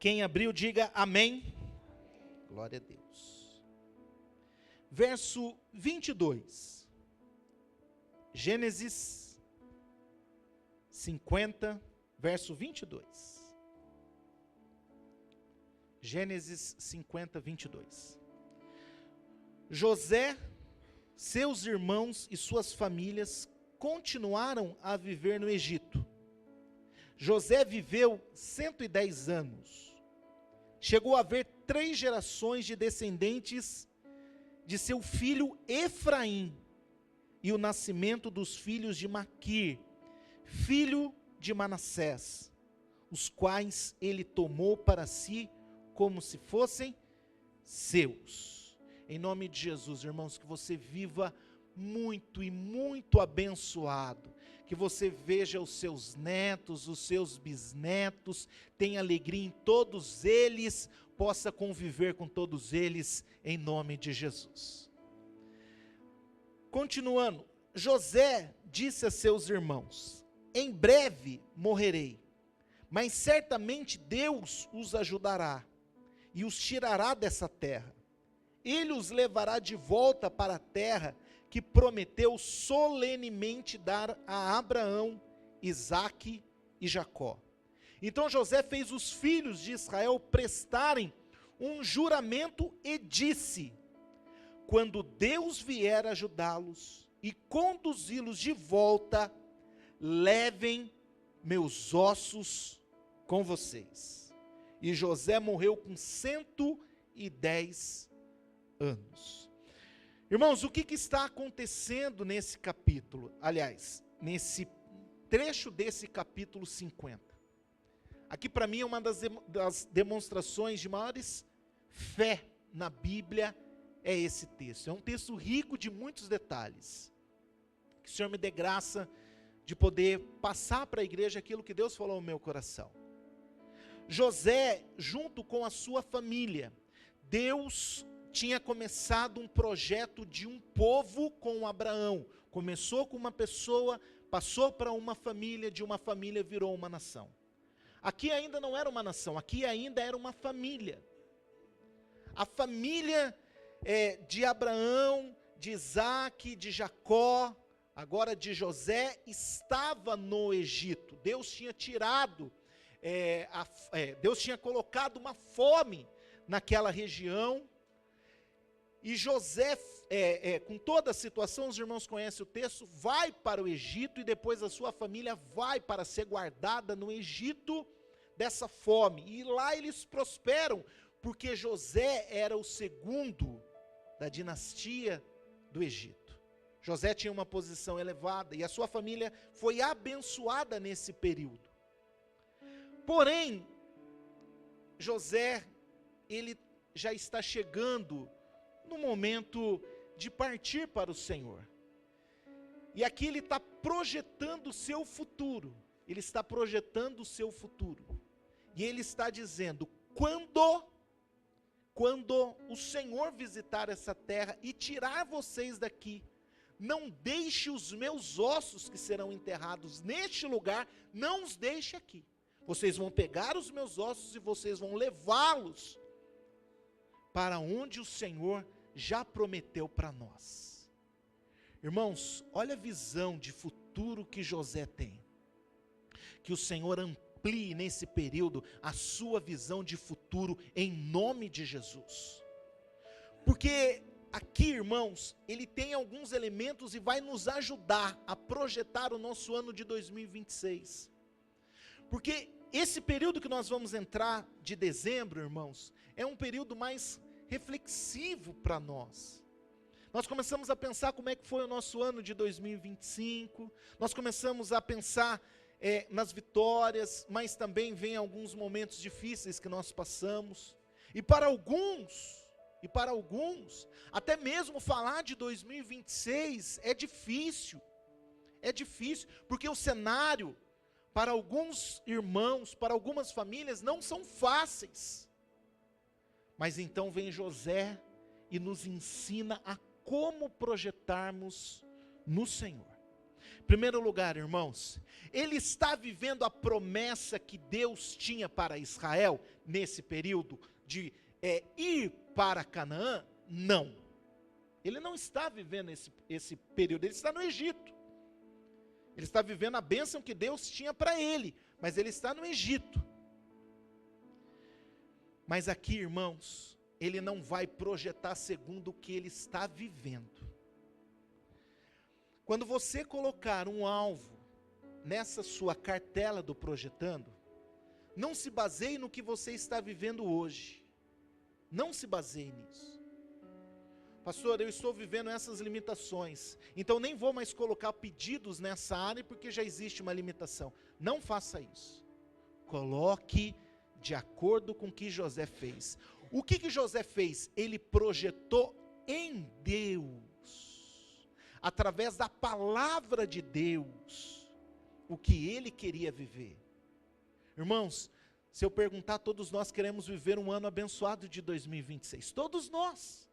Quem abriu, diga amém. Glória a Deus. Verso 22. Gênesis 50, verso 22. Gênesis 50, 22. José, seus irmãos e suas famílias continuaram a viver no Egito. José viveu 110 anos. Chegou a haver 3 gerações de descendentes de seu filho Efraim, e o nascimento dos filhos de Maquir, filho de Manassés, os quais ele tomou para si como se fossem seus. Em nome de Jesus, irmãos, que você viva muito e muito abençoado, que você veja os seus netos, os seus bisnetos, tenha alegria em todos eles, possa conviver com todos eles, em nome de Jesus. Continuando, José disse a seus irmãos: em breve morrerei, mas certamente Deus os ajudará, e os tirará dessa terra. Ele os levará de volta para a terra que prometeu solenemente dar a Abraão, Isaque e Jacó. Então José fez os filhos de Israel prestarem um juramento e disse: quando Deus vier ajudá-los e conduzi-los de volta, levem meus ossos com vocês. E José morreu com 110 anos. Irmãos, o que está acontecendo nesse capítulo? Aliás, nesse trecho desse capítulo 50. Aqui para mim é uma das demonstrações de maiores fé na Bíblia, é esse texto. É um texto rico de muitos detalhes. Que o Senhor me dê graça de poder passar para a igreja aquilo que Deus falou no meu coração. José, junto com a sua família, Deus tinha começado um projeto de um povo com Abraão. Começou com uma pessoa, passou para uma família, de uma família virou uma nação. Aqui ainda não era uma nação, aqui ainda era uma família. A família de Abraão, de Isaque, de Jacó, agora de José, estava no Egito. Deus tinha tirado, Deus tinha colocado uma fome naquela região. E José, com toda a situação, os irmãos conhecem o texto, vai para o Egito e depois a sua família vai para ser guardada no Egito dessa fome. E lá eles prosperam, porque José era o segundo da dinastia do Egito. José tinha uma posição elevada e a sua família foi abençoada nesse período. Porém, José, ele já está chegando no momento de partir para o Senhor. E aqui ele está projetando o seu futuro. Ele está projetando o seu futuro. E ele está dizendo: quando o Senhor visitar essa terra e tirar vocês daqui, não deixe os meus ossos que serão enterrados neste lugar, não os deixe aqui. Vocês vão pegar os meus ossos e vocês vão levá-los para onde o Senhor já prometeu para nós. Irmãos, olha a visão de futuro que José tem. Que o Senhor amplie nesse período a sua visão de futuro em nome de Jesus. Porque aqui, irmãos, ele tem alguns elementos e vai nos ajudar a projetar o nosso ano de 2026. Porque esse período que nós vamos entrar de dezembro, irmãos, é um período mais reflexivo para nós. Nós começamos a pensar como é que foi o nosso ano de 2025, nós começamos a pensar nas vitórias, mas também vem alguns momentos difíceis que nós passamos, e para alguns, até mesmo falar de 2026 é difícil, porque o cenário, para alguns irmãos, para algumas famílias, não são fáceis. Mas então vem José e nos ensina a como projetarmos no Senhor. Em primeiro lugar, irmãos, ele está vivendo a promessa que Deus tinha para Israel, nesse período de ir para Canaã? Não. Ele não está vivendo esse período, ele está no Egito. Ele está vivendo a bênção que Deus tinha para ele, mas ele está no Egito. Mas aqui, irmãos, ele não vai projetar segundo o que ele está vivendo. Quando você colocar um alvo nessa sua cartela do projetando, não se baseie no que você está vivendo hoje. Não se baseie nisso. Pastor, eu estou vivendo essas limitações, então nem vou mais colocar pedidos nessa área porque já existe uma limitação. Não faça isso. Coloque de acordo com o que José fez. O que José fez? Ele projetou em Deus, através da palavra de Deus, o que ele queria viver. Irmãos, se eu perguntar, todos nós queremos viver um ano abençoado de 2026. Todos nós.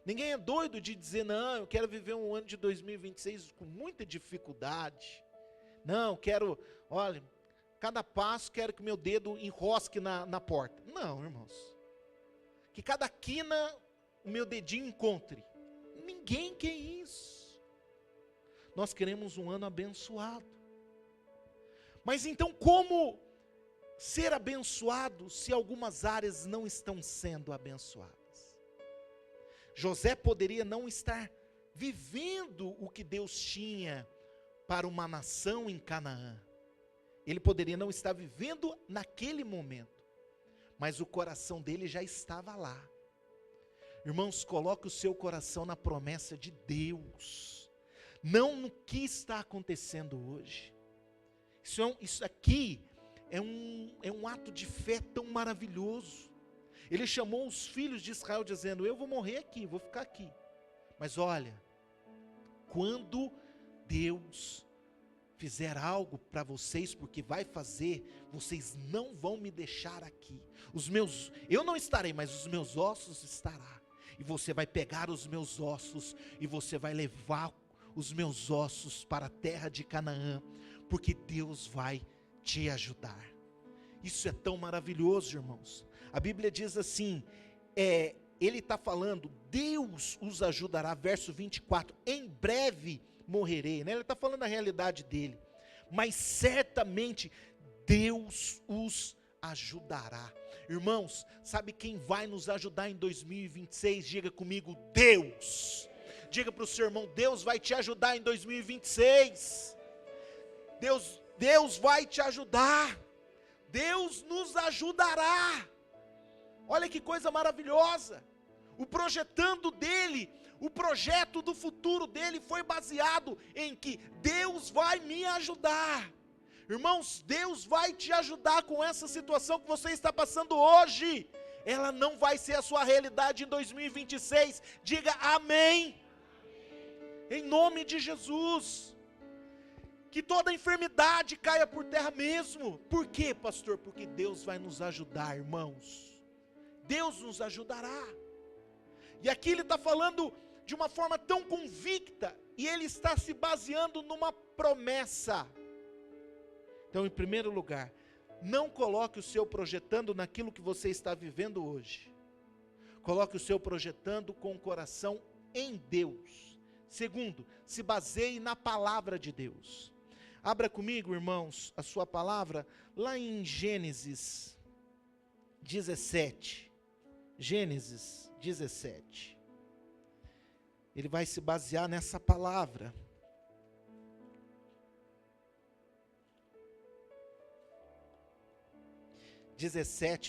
Ninguém é doido de dizer, não, eu quero viver um ano de 2026 com muita dificuldade. Não, quero, olha, cada passo quero que meu dedo enrosque na porta. Não, irmãos. Que cada quina o meu dedinho encontre. Ninguém quer isso. Nós queremos um ano abençoado. Mas então como ser abençoado se algumas áreas não estão sendo abençoadas? José poderia não estar vivendo o que Deus tinha para uma nação em Canaã. Ele poderia não estar vivendo naquele momento, mas o coração dele já estava lá. Irmãos, coloque o seu coração na promessa de Deus, não no que está acontecendo hoje. Isso aqui é um ato de fé tão maravilhoso. Ele chamou os filhos de Israel dizendo, eu vou morrer aqui, vou ficar aqui. Mas olha, quando Deus fizer algo para vocês, porque vai fazer, vocês não vão me deixar aqui. Eu não estarei, mas os meus ossos estarão. E você vai pegar os meus ossos, e você vai levar os meus ossos para a terra de Canaã, porque Deus vai te ajudar. Isso é tão maravilhoso, irmãos. A Bíblia diz assim, ele está falando, Deus os ajudará, verso 24, em breve morrerei, né? Ele está falando a realidade dele, mas certamente Deus os ajudará. Irmãos, sabe quem vai nos ajudar em 2026? Diga comigo, Deus. Diga para o seu irmão, Deus vai te ajudar em 2026. Deus vai te ajudar. Deus nos ajudará. Olha que coisa maravilhosa. O projetando dele, o projeto do futuro dele foi baseado em que Deus vai me ajudar. Irmãos, Deus vai te ajudar com essa situação que você está passando hoje. Ela não vai ser a sua realidade em 2026. Diga amém. Em nome de Jesus. Que toda enfermidade caia por terra mesmo. Por quê, pastor? Porque Deus vai nos ajudar, irmãos. Deus nos ajudará. E aqui ele está falando de uma forma tão convicta, e ele está se baseando numa promessa. Então, em primeiro lugar, não coloque o seu projetando naquilo que você está vivendo hoje. Coloque o seu projetando com o coração em Deus. Segundo, se baseie na palavra de Deus. Abra comigo, irmãos, a sua palavra, lá em Gênesis 17. Gênesis 17. Ele vai se basear nessa palavra.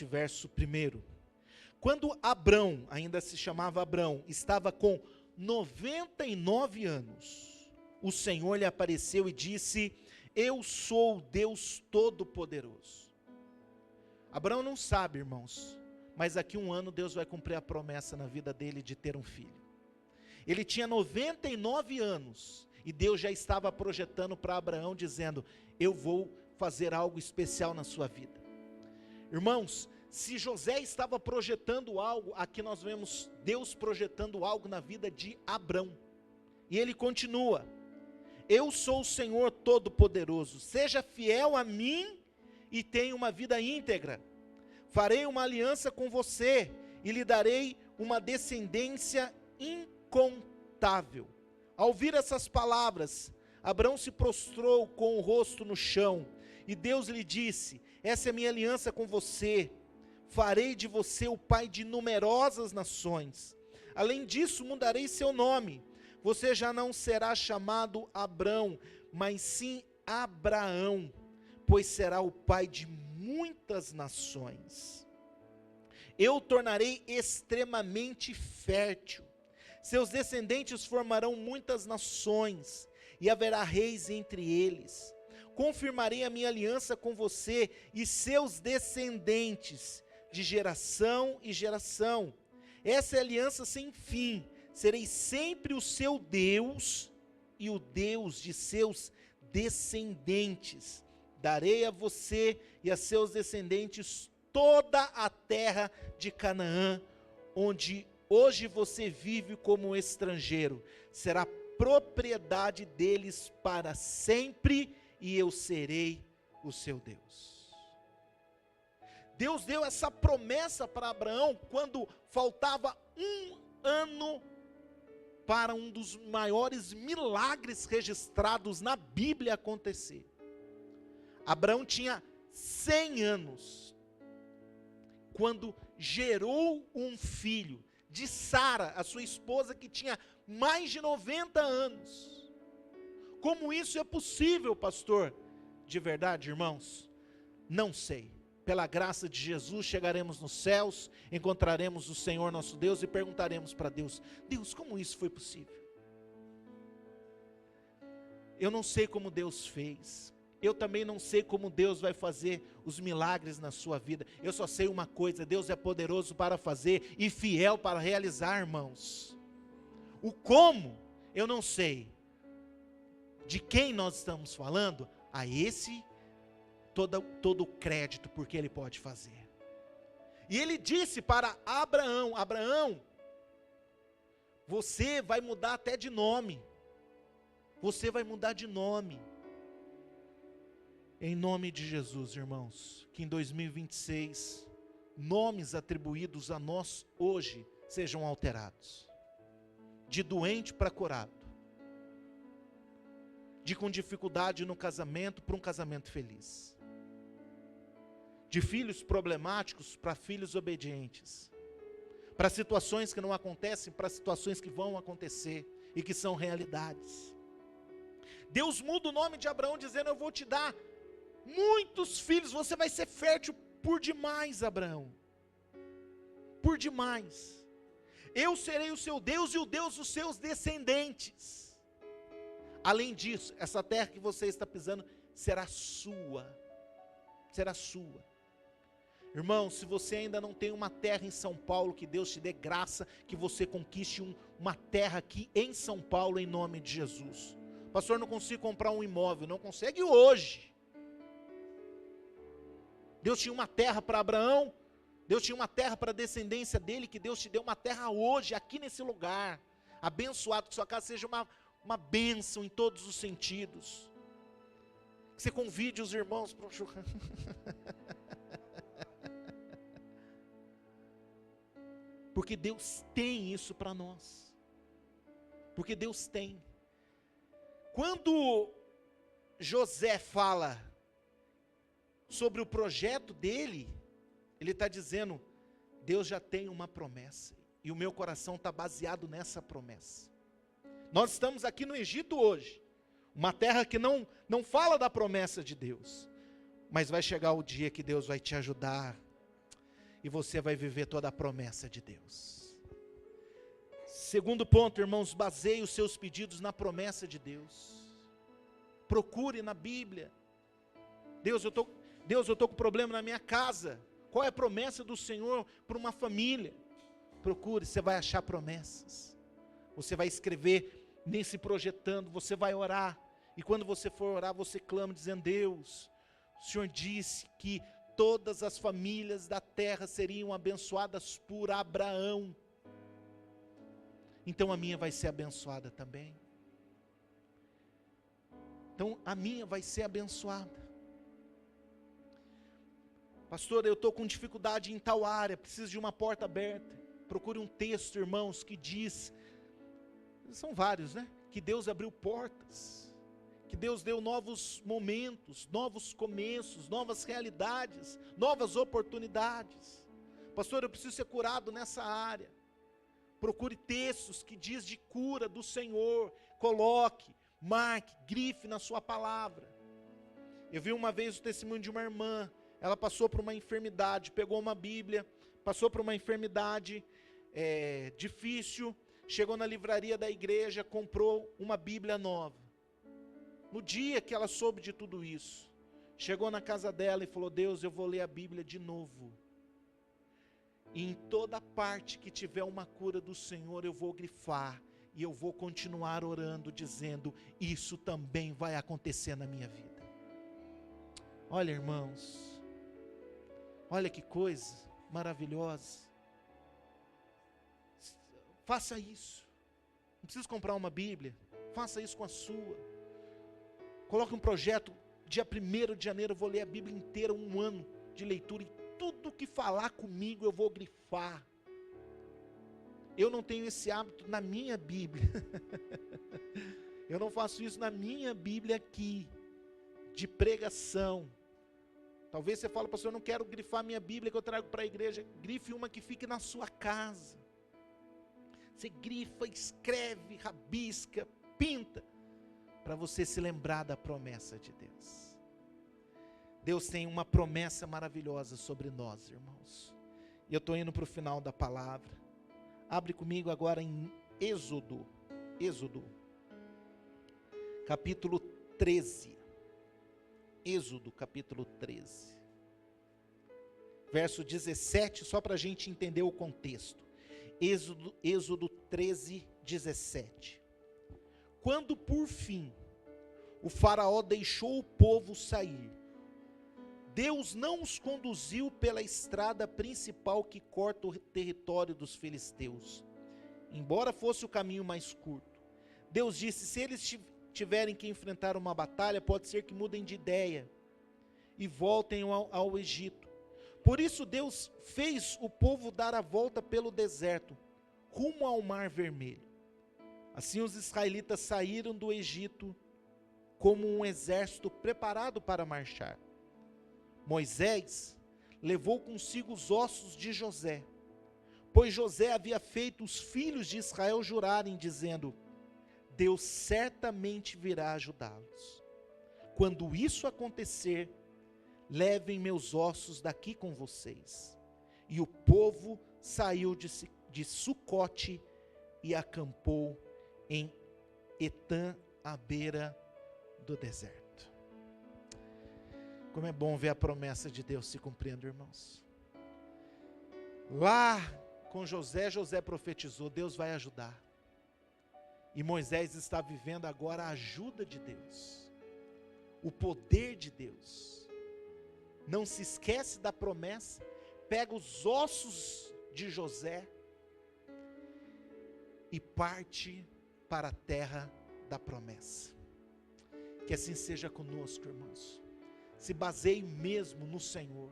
Verso 1. Quando Abrão, ainda se chamava Abrão, estava com 99 anos, o Senhor lhe apareceu e disse, eu sou o Deus Todo-Poderoso. Abrão não sabe, irmãos, mas daqui a um ano Deus vai cumprir a promessa na vida dele de ter um filho. Ele tinha 99 anos, e Deus já estava projetando para Abraão, dizendo, eu vou fazer algo especial na sua vida. Irmãos, se José estava projetando algo, aqui nós vemos Deus projetando algo na vida de Abrão. E ele continua, eu sou o Senhor Todo-Poderoso, seja fiel a mim e tenha uma vida íntegra. Farei uma aliança com você e lhe darei uma descendência incontável. Ao ouvir essas palavras, Abraão se prostrou com o rosto no chão, e Deus lhe disse: essa é a minha aliança com você, farei de você o pai de numerosas nações. Além disso, mudarei seu nome, você já não será chamado Abrão, mas sim Abraão, pois será o pai de muitas nações. Eu o tornarei extremamente fértil, seus descendentes formarão muitas nações, e haverá reis entre eles. Confirmarei a minha aliança com você e seus descendentes, de geração em geração. Essa é a aliança sem fim, serei sempre o seu Deus, e o Deus de seus descendentes. Darei a você e a seus descendentes toda a terra de Canaã, onde hoje você vive como estrangeiro. Será propriedade deles para sempre, e eu serei o seu Deus. Deus deu essa promessa para Abraão quando faltava um ano para um dos maiores milagres registrados na Bíblia acontecer. Abraão tinha 100 anos, quando gerou um filho, de Sara, a sua esposa, que tinha mais de 90 anos. Como isso é possível, pastor? De verdade, irmãos, não sei. Pela graça de Jesus, chegaremos nos céus, encontraremos o Senhor nosso Deus e perguntaremos para Deus: Deus, como isso foi possível? Eu não sei como Deus fez. Eu também não sei como Deus vai fazer os milagres na sua vida. Eu só sei uma coisa: Deus é poderoso para fazer e fiel para realizar, irmãos. O como, eu não sei. De quem nós estamos falando? A esse todo o crédito, porque ele pode fazer. E ele disse para Abraão: Abraão, você vai mudar até de nome. Você vai mudar de nome. Em nome de Jesus, irmãos, que em 2026, nomes atribuídos a nós hoje sejam alterados. De doente para curado. De com dificuldade no casamento para um casamento feliz. De filhos problemáticos para filhos obedientes. Para situações que não acontecem, para situações que vão acontecer e que são realidades. Deus muda o nome de Abraão dizendo: eu vou te dar muitos filhos, você vai ser fértil por demais, Abraão. Por demais. Eu serei o seu Deus e o Deus dos seus descendentes. Além disso, essa terra que você está pisando será sua. Será sua. Irmão, se você ainda não tem uma terra em São Paulo, que Deus te dê graça, que você conquiste uma terra aqui em São Paulo, em nome de Jesus. Pastor, não consigo comprar um imóvel. Não consegue hoje. Deus tinha uma terra para Abraão, Deus tinha uma terra para a descendência dele, que Deus te deu uma terra hoje, aqui nesse lugar, abençoado, que sua casa seja uma bênção em todos os sentidos, que você convide os irmãos para um churrasco, porque Deus tem isso para nós, porque Deus tem. Quando José fala sobre o projeto dele, ele está dizendo: Deus já tem uma promessa, e o meu coração está baseado nessa promessa. Nós estamos aqui no Egito hoje, uma terra que não fala da promessa de Deus, mas vai chegar o dia que Deus vai te ajudar, e você vai viver toda a promessa de Deus. Segundo ponto, irmãos, baseie os seus pedidos na promessa de Deus. Procure na Bíblia. Deus, eu estou com problema na minha casa. Qual é a promessa do Senhor para uma família? Procure, você vai achar promessas. Você vai escrever nesse projetando, você vai orar. E quando você for orar, você clama dizendo: Deus, o Senhor disse que todas as famílias da terra seriam abençoadas por Abraão. Então a minha vai ser abençoada também. Então a minha vai ser abençoada. Pastor, eu estou com dificuldade em tal área, preciso de uma porta aberta. Procure um texto, irmãos, que diz, são vários, né? Que Deus abriu portas, que Deus deu novos momentos, novos começos, novas realidades, novas oportunidades. Pastor, eu preciso ser curado nessa área. Procure textos que diz de cura do Senhor, coloque, marque, grife na sua palavra. Eu vi uma vez o testemunho de uma irmã, ela passou por uma enfermidade, pegou uma Bíblia, passou por uma enfermidade difícil, chegou na livraria da igreja, comprou uma Bíblia nova. No dia que ela soube de tudo isso, chegou na casa dela e falou: Deus, eu vou ler a Bíblia de novo. E em toda parte que tiver uma cura do Senhor, eu vou grifar. E eu vou continuar orando, dizendo: isso também vai acontecer na minha vida. Olha, irmãos, olha que coisa maravilhosa. Faça isso. Não precisa comprar uma Bíblia, faça isso com a sua. Coloque um projeto, dia 1º de janeiro eu vou ler a Bíblia inteira, um ano de leitura, e tudo que falar comigo eu vou grifar. Eu não tenho esse hábito na minha Bíblia. Eu não faço isso na minha Bíblia aqui, de pregação. Talvez você fale: pastor, eu não quero grifar minha Bíblia que eu trago para a igreja. Grife uma que fique na sua casa. Você grifa, escreve, rabisca, pinta, para você se lembrar da promessa de Deus. Deus tem uma promessa maravilhosa sobre nós, irmãos. E eu estou indo para o final da palavra. Abre comigo agora em Êxodo, capítulo 13. Êxodo, capítulo 13. Verso 17, só para a gente entender o contexto. Êxodo 13, 17. Quando por fim o faraó deixou o povo sair, Deus não os conduziu pela estrada principal que corta o território dos filisteus, embora fosse o caminho mais curto. Deus disse: se eles tiverem que enfrentar uma batalha, pode ser que mudem de ideia e voltem ao Egito. Por isso Deus fez o povo dar a volta pelo deserto, rumo ao Mar Vermelho. Assim os israelitas saíram do Egito como um exército preparado para marchar. Moisés levou consigo os ossos de José, pois José havia feito os filhos de Israel jurarem, dizendo: Deus certamente virá ajudá-los. Quando isso acontecer, levem meus ossos daqui com vocês. E o povo saiu de Sucote e acampou em Etã, à beira do deserto. Como é bom ver a promessa de Deus se cumprindo, irmãos. Lá com José profetizou: Deus vai ajudar. E Moisés está vivendo agora a ajuda de Deus, o poder de Deus. Não se esquece da promessa, pega os ossos de José e parte para a terra da promessa. Que assim seja conosco, irmãos. Se baseie mesmo no Senhor.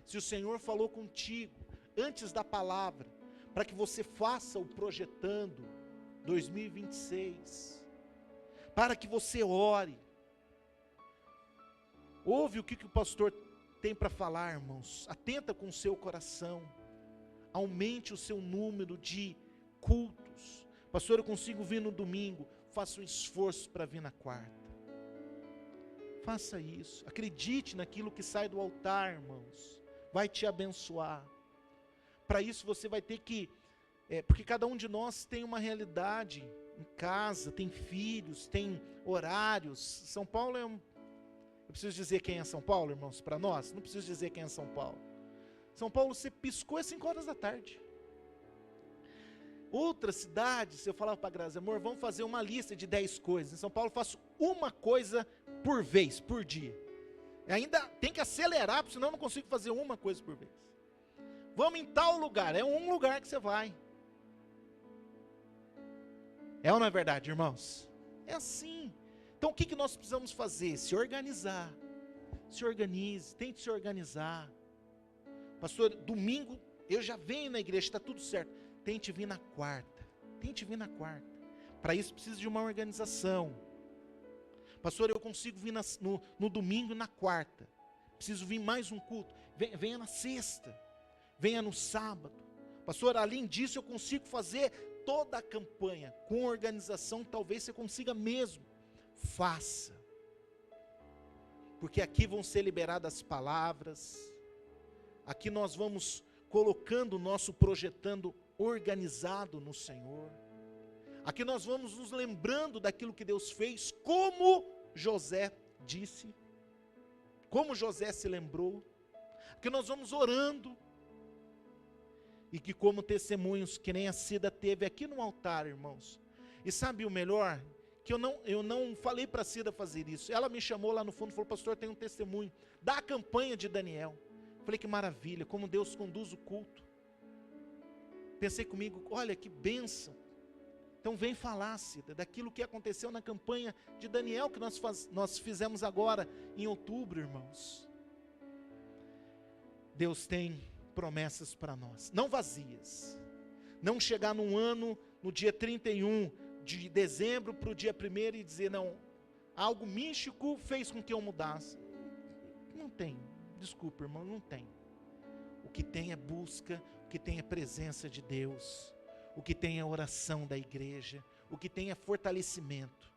Se o Senhor falou contigo antes da palavra, para que você faça o projetando 2026, para que você ore, ouve o que o pastor tem para falar, irmãos, atenta com o seu coração, aumente o seu número de cultos. Pastor, eu consigo vir no domingo, faça um esforço para vir na quarta. Faça isso, acredite naquilo que sai do altar, irmãos, vai te abençoar. Para isso você vai ter que, porque cada um de nós tem uma realidade em casa, tem filhos, tem horários. São Paulo eu preciso dizer quem é São Paulo, irmãos, para nós? Não preciso dizer quem é São Paulo. São Paulo, você piscou às 5 horas da tarde. Outras cidades, eu falava para a Grazi: amor, vamos fazer uma lista de 10 coisas. Em São Paulo eu faço uma coisa por vez, por dia. E ainda tem que acelerar, porque senão eu não consigo fazer uma coisa por vez. Vamos em tal lugar, é um lugar que você vai. É ou não é verdade, irmãos? É assim. Então o que nós precisamos fazer? Se organizar. Se organize, tente se organizar. Pastor, domingo eu já venho na igreja, está tudo certo. Tente vir na quarta. Tente vir na quarta. Para isso precisa de uma organização. Pastor, eu consigo vir no domingo e na quarta. Preciso vir mais um culto. Venha na sexta. Venha no sábado. Pastor, além disso eu consigo fazer toda a campanha com organização. Talvez você consiga mesmo. Faça. Porque aqui vão ser liberadas palavras. Aqui nós vamos colocando o nosso projetando organizado no Senhor. Aqui nós vamos nos lembrando daquilo que Deus fez, como José disse, como José se lembrou. Aqui nós vamos orando, e que como testemunhos, que nem a Cida teve aqui no altar, irmãos. E sabe o melhor? Que eu não falei para a Cida fazer isso. Ela me chamou lá no fundo e falou: pastor, tem um testemunho da campanha de Daniel. Falei: que maravilha, como Deus conduz o culto. Pensei comigo: olha que bênção. Então vem falar, Cida, daquilo que aconteceu na campanha de Daniel, que nós fizemos agora em outubro, irmãos. Deus tem promessas para nós, não vazias. Não chegar num ano, no dia 31 de dezembro para o dia 1º e dizer: não, algo místico fez com que eu mudasse. Não tem, desculpa, irmão, não tem. O que tem é busca, o que tem é presença de Deus. O que tem é oração da igreja, o que tem é fortalecimento,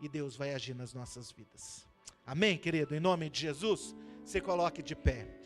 e Deus vai agir nas nossas vidas. Amém, querido? Em nome de Jesus, se coloque de pé.